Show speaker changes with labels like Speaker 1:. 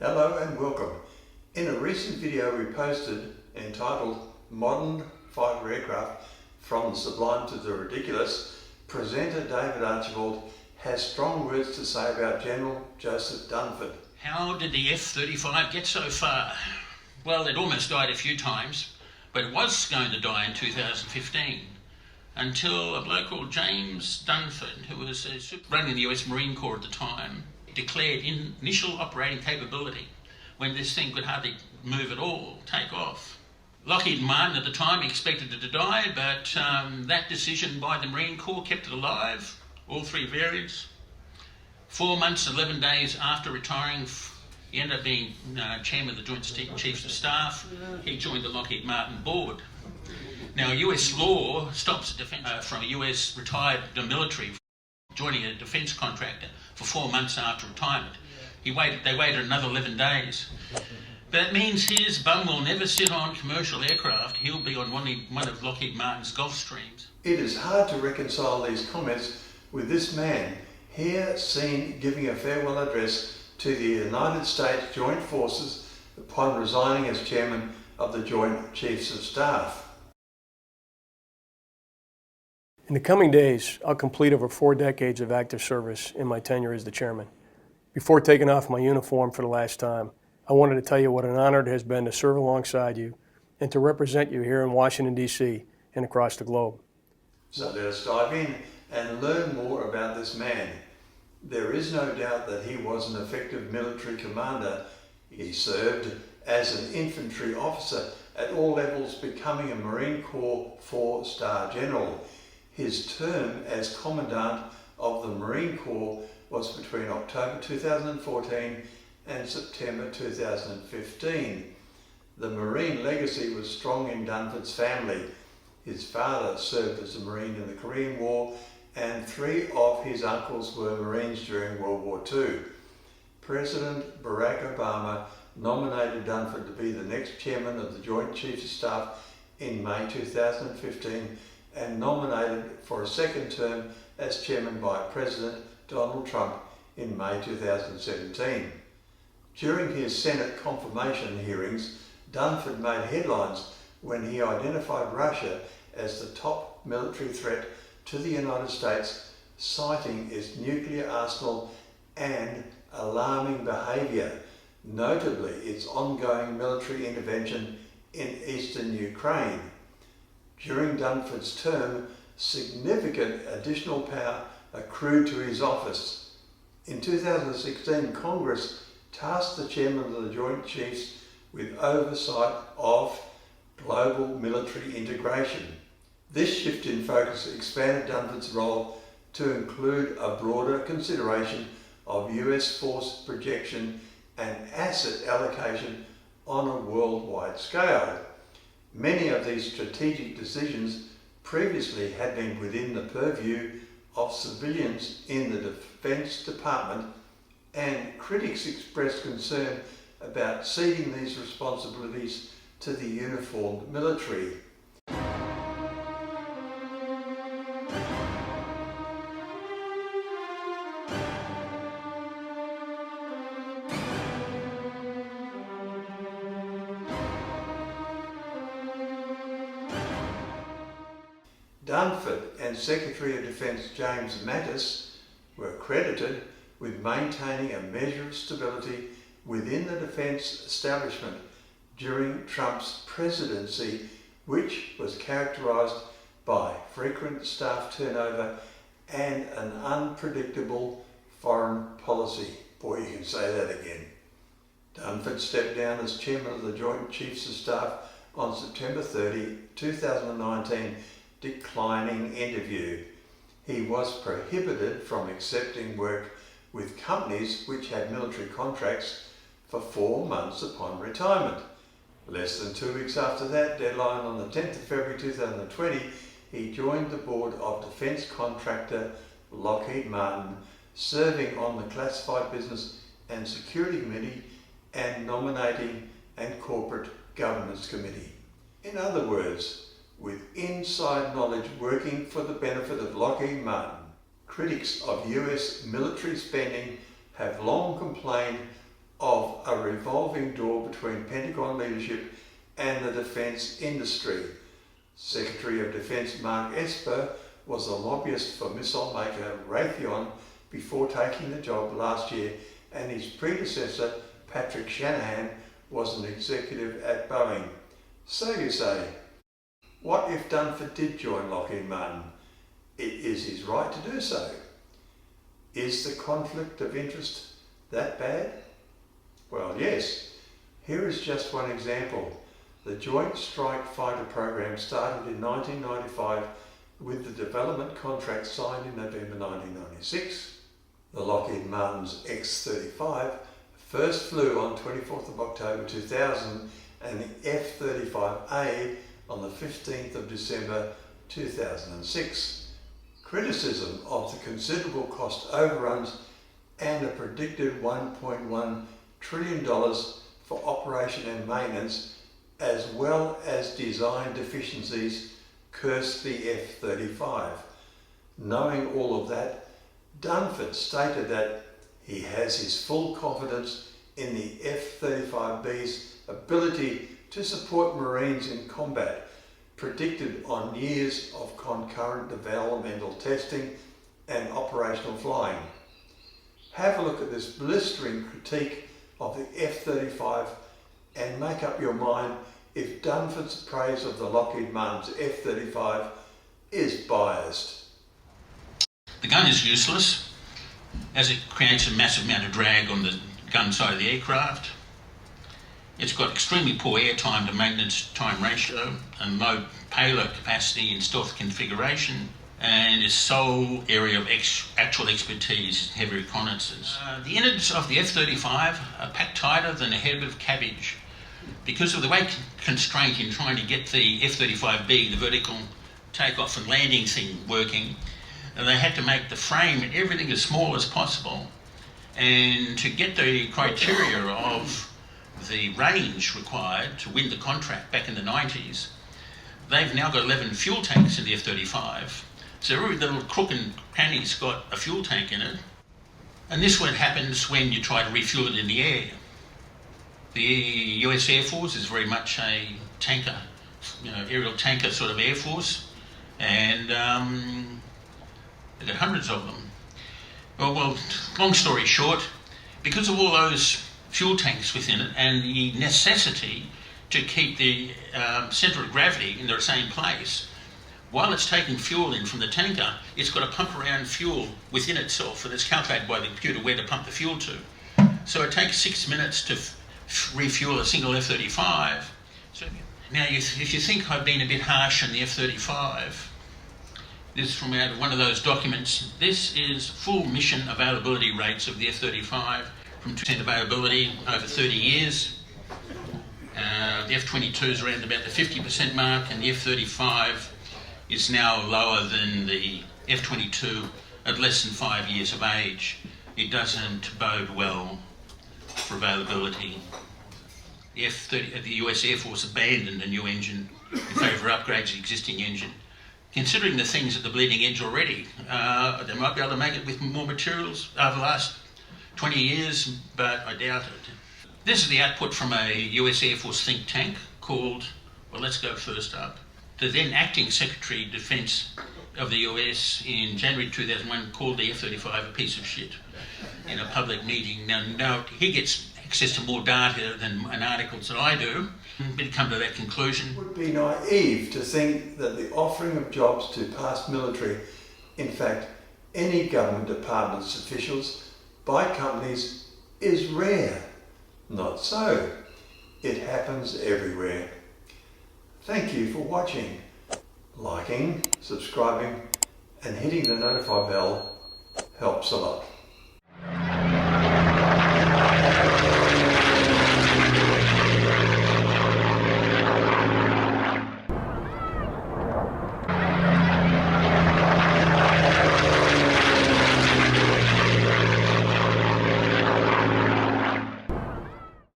Speaker 1: Hello and welcome. In a recent video we posted entitled Modern Fighter Aircraft from the Sublime to the Ridiculous, presenter David Archibald has strong words to say about General Joseph Dunford.
Speaker 2: How did the F-35 get so far? Well, it almost died a few times, but it was going to die in 2015 until a bloke called James Dunford, who was running the US Marine Corps at the time, declared initial operating capability when this thing could hardly move at all, take off. Lockheed Martin at the time expected it to die, but that decision by the Marine Corps kept it alive, all three variants. 4 months, 11 days after retiring, he ended up being chairman of the Joint Chiefs of Staff. He joined the Lockheed Martin board. Now, US law stops a defense from a US retired military joining a defence contractor for 4 months after retirement. They waited another 11 days. That means his bum will never sit on commercial aircraft. He'll be on one of Lockheed Martin's Gulfstreams.
Speaker 1: It is hard to reconcile these comments with this man here seen giving a farewell address to the United States Joint Forces upon resigning as chairman of the Joint Chiefs of Staff.
Speaker 3: In the coming days, I'll complete over 4 decades of active service in my tenure as the chairman. Before taking off my uniform for the last time, I wanted to tell you what an honor it has been to serve alongside you and to represent you here in Washington, D.C. and across the globe.
Speaker 1: So let us dive in and learn more about this man. There is no doubt that he was an effective military commander. He served as an infantry officer at all levels, becoming a Marine Corps 4-star general. His term as Commandant of the Marine Corps was between October 2014 and September 2015. The Marine legacy was strong in Dunford's family. His father served as a Marine in the Korean War, and 3 of his uncles were Marines during World War II. President Barack Obama nominated Dunford to be the next chairman of the Joint Chiefs of Staff in May 2015, and nominated for a second term as chairman by President Donald Trump in May 2017. During his Senate confirmation hearings, Dunford made headlines when he identified Russia as the top military threat to the United States, citing its nuclear arsenal and alarming behaviour, notably its ongoing military intervention in eastern Ukraine. During Dunford's term, significant additional power accrued to his office. In 2016, Congress tasked the chairman of the Joint Chiefs with oversight of global military integration. This shift in focus expanded Dunford's role to include a broader consideration of US force projection and asset allocation on a worldwide scale. Many of these strategic decisions previously had been within the purview of civilians in the Defense Department, and critics expressed concern about ceding these responsibilities to the uniformed military. Dunford and Secretary of Defence James Mattis were credited with maintaining a measure of stability within the defence establishment during Trump's presidency, which was characterised by frequent staff turnover and an unpredictable foreign policy. Boy, you can say that again. Dunford stepped down as chairman of the Joint Chiefs of Staff on September 30, 2019, declining interview. He was prohibited from accepting work with companies which had military contracts for 4 months upon retirement. Less than 2 weeks after that deadline, on the 10th of February 2020, he joined the board of defence contractor Lockheed Martin, serving on the Classified Business and Security Committee and Nominating and Corporate Governance Committee. In other words, with inside knowledge working for the benefit of Lockheed Martin, critics of US military spending have long complained of a revolving door between Pentagon leadership and the defence industry. Secretary of Defence Mark Esper was a lobbyist for missile maker Raytheon before taking the job last year, and his predecessor Patrick Shanahan was an executive at Boeing. So you say, what if Dunford did join Lockheed Martin? It is his right to do so. Is the conflict of interest that bad? Well, yes. Here is just one example. The Joint Strike Fighter program started in 1995 with the development contract signed in November 1996. The Lockheed Martin's X-35 first flew on 24th of October 2000 and the F-35A on the 15th of December 2006. Criticism of the considerable cost overruns and a predicted $1.1 trillion for operation and maintenance, as well as design deficiencies, cursed the F-35. Knowing all of that, Dunford stated that he has his full confidence in the F-35B's ability to support Marines in combat, predicted on years of concurrent developmental testing and operational flying. Have a look at this blistering critique of the F-35 and make up your mind if Dunford's praise of the Lockheed Martin's F-35 is biased.
Speaker 2: The gun is useless as it creates a massive amount of drag on the gun side of the aircraft. It's got extremely poor airtime to maintenance time ratio and low payload capacity in stealth configuration, and its sole area of actual expertise is heavy reconnaissance. The innards of the F-35 are packed tighter than a head of cabbage because of the weight constraint in trying to get the F-35B, the vertical takeoff and landing thing, working. And they had to make the frame and everything as small as possible. And to get the criteria of the range required to win the contract back in the 90s, they've now got 11 fuel tanks in the F-35. So every little crook and cranny's got a fuel tank in it. And this is what happens when you try to refuel it in the air. The US Air Force is very much a tanker, aerial tanker sort of Air Force. And they've got hundreds of them. Well, long story short, because of all those fuel tanks within it and the necessity to keep the centre of gravity in the same place, while it's taking fuel in from the tanker, it's got to pump around fuel within itself, and it's calculated by the computer where to pump the fuel to. So it takes 6 minutes to refuel a single F-35. So now, if you think I've been a bit harsh on the F-35, this is from out of one of those documents. This is full mission availability rates of the F-35 from 2% availability over 30 years. The F-22 is around about the 50% mark, and the F-35 is now lower than the F-22 at less than 5 years of age. It doesn't bode well for availability. The US Air Force abandoned a new engine in favour of upgrades to the existing engine. Considering the things at the bleeding edge already, they might be able to make it with more materials over the last 20 years, but I doubt it. This is the output from a US Air Force think tank called, well, let's go first up. The then acting Secretary of Defence of the US in January 2001 called the F-35 a piece of shit in a public meeting. Now he gets access to more data and articles that I do, but come to that conclusion.
Speaker 1: It would be naive to think that the offering of jobs to past military, in fact, any government department's officials, by companies, is rare. Not so. It happens everywhere. Thank you for watching. Liking, subscribing, and hitting the notify bell helps a lot.